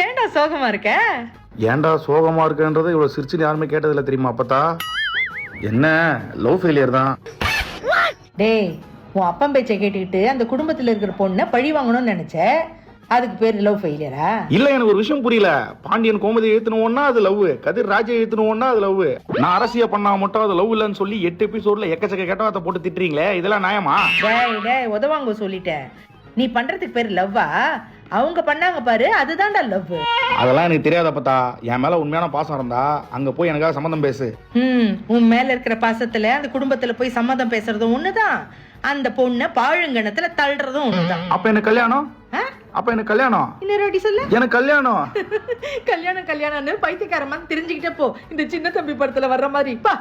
ஏன்டா சோகமா இருக்க? ஏன்டா சோகமா இருக்கன்றது இவ்வளவு சிரிச்சுன்னு யாருமே கேட்டதில்ல தெரியுமா அப்பத்தா? என்ன லவ் ஃபெயிலியர் தான். டேய், உன் அப்பன் பேச்சை கேட்டுக்கிட்டு அந்த குடும்பத்துல இருக்கிற பொண்ணை பழி வாங்கணும்னு நினைச்ச, அதுக்கு பேர் லவ் ஃபெயிலியரா? இல்ல, எனக்கு ஒரு விஷயம் புரியல. பாண்டியன் கோமதி எழுத்துனுவோம்னா அது லவ், கதிர் ராஜா எழுத்துனுவோம்னா அது லவ், நான் அரசியா பண்ணா மட்டும் அது லவ் இல்லன்னு சொல்லி 8 எபிசோட்ல எக்கச்சக்க கெட்டவார்த்தை போட்டு திட்டுறீங்களே, இதெல்லாம் நியாயமா? டேய் உதவாங்க சொல்லிட்டேன். நீ பண்றதுக்கு பேர் லவ்வா? அவங்க பண்ணாங்க பாரு, அதுதான்டா லவ். அதெல்லாம் எனக்கு தெரியாத அப்பத்தா. என் மேல உண்மையான பாசம் இருந்தா அங்க போய் எனக்காக சம்மந்தம் பேசு. உன் மேல இருக்கிற பாசத்துல அந்த குடும்பத்துல போய் சம்மதம் பேசுறதும் ஒண்ணுதான், அந்த பொண்ணை பாழுங்கணத்துல தள்ளுறதும் ஒண்ணுதான். அப்ப எனக்கு கல்யாணம்? அப்ப எனக்கு கல்யாணம்? இன்னொரு வாட்டி சொல்லு. எனக்கு கல்யாணம். கல்யாணம்னு பைத்தியக்காரமா தெரிஞ்சுக்கிட்டே போ. இந்த சின்ன தம்பி படத்துல வர்ற மாதிரி பா.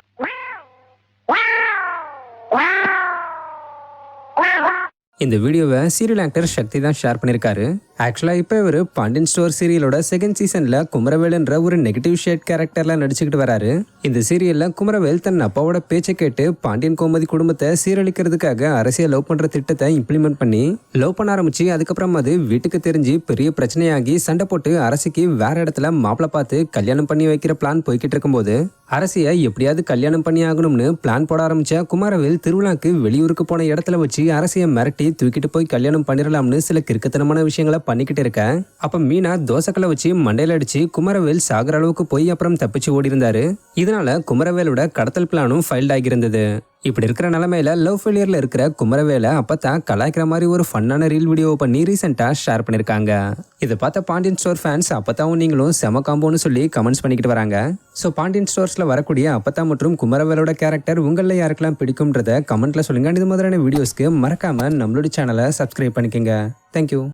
இந்த வீடியோவை சீரியல் ஆக்டர் சக்தி தான் ஷேர் பண்ணியிருக்காரு. ஆக்சுவலாக இப்போ இவர் பாண்டியன் ஸ்டோர் சீரியலோட செகண்ட் சீசனில் குமரவேல்ன்ற ஒரு நெகட்டிவ் ஷேட் கேரக்டரில் நடிச்சுக்கிட்டு வராரு. இந்த சீரியலில் குமரவேல் தன் அப்பாவோட பேச்சை கேட்டு பாண்டியன் கோமதி குடும்பத்தை சீரழிக்கிறதுக்காக அரசியல் லவ் பண்ணுற திட்டத்தை இம்ப்ளிமெண்ட் பண்ணி லவ் பண்ண ஆரம்பிச்சு, அதுக்கப்புறம் அது வீட்டுக்கு தெரிஞ்சு பெரிய பிரச்சனையாகி சண்டை போட்டு அரசிக்கு வேற இடத்துல மாப்பிள்ளை பார்த்து கல்யாணம் பண்ணி வைக்கிற பிளான் போய்கிட்டு இருக்கும்போது அரசியை எப்படியாவது கல்யாணம் பண்ணி ஆகணும்னு பிளான் போட ஆரம்பிச்ச குமாரவேல் திருவிழாக்கு வெளியூருக்கு போன இடத்துல வச்சு அரசியை மிரட்டி தூக்கிட்டு போய் கல்யாணம் பண்ணிடலாம்னு சில கிறுக்கத்தனமான விஷயங்களை பண்ணிக்கிட்டு இருக்க, அப்ப மீனா தோசைக்கலை வச்சு மண்டையில அடிச்சு குமரவேல் சாகுற அளவுக்கு போய் அப்புறம் தப்பிச்சு ஓடி இருந்தாரு. இதனால குமரவேலோட கடத்தல் பிளானும் ஃபைல்ட் ஆகியிருந்தது. இப்படி இருக்கிற நிலைமையில லவ் ஃபெயிலியர்ல இருக்கிற குமரவேலை அப்பதான் கலாய்க்கிற மாதிரி ஒரு ஃபன்னான ரீல் வீடியோ பண்ணி ரீசெண்டா ஷேர் பண்ணிருக்காங்க. இதை பார்த்த பாண்டியன் ஸ்டோர் ஃபேன்ஸ் அப்பத்தாவும் நீங்களும் செம காம்போன்னு சொல்லி கமெண்ட்ஸ் பண்ணிக்கிட்டு வராங்க. ஸோ பாண்டியன் ஸ்டோர்ஸ்ல வரக்கூடிய அப்பத்தா மற்றும் குமரவேலோட கேரக்டர் உங்களில் யாருக்கெல்லாம் பிடிக்கும்ன்றத கமெண்ட்ல சொல்லுங்க. இது மாதிரியான வீடியோஸ்க்கு மறக்காம நம்மளோட சேனலை சப்ஸ்கிரைப் பண்ணிக்கோங்க. தேங்க்யூ.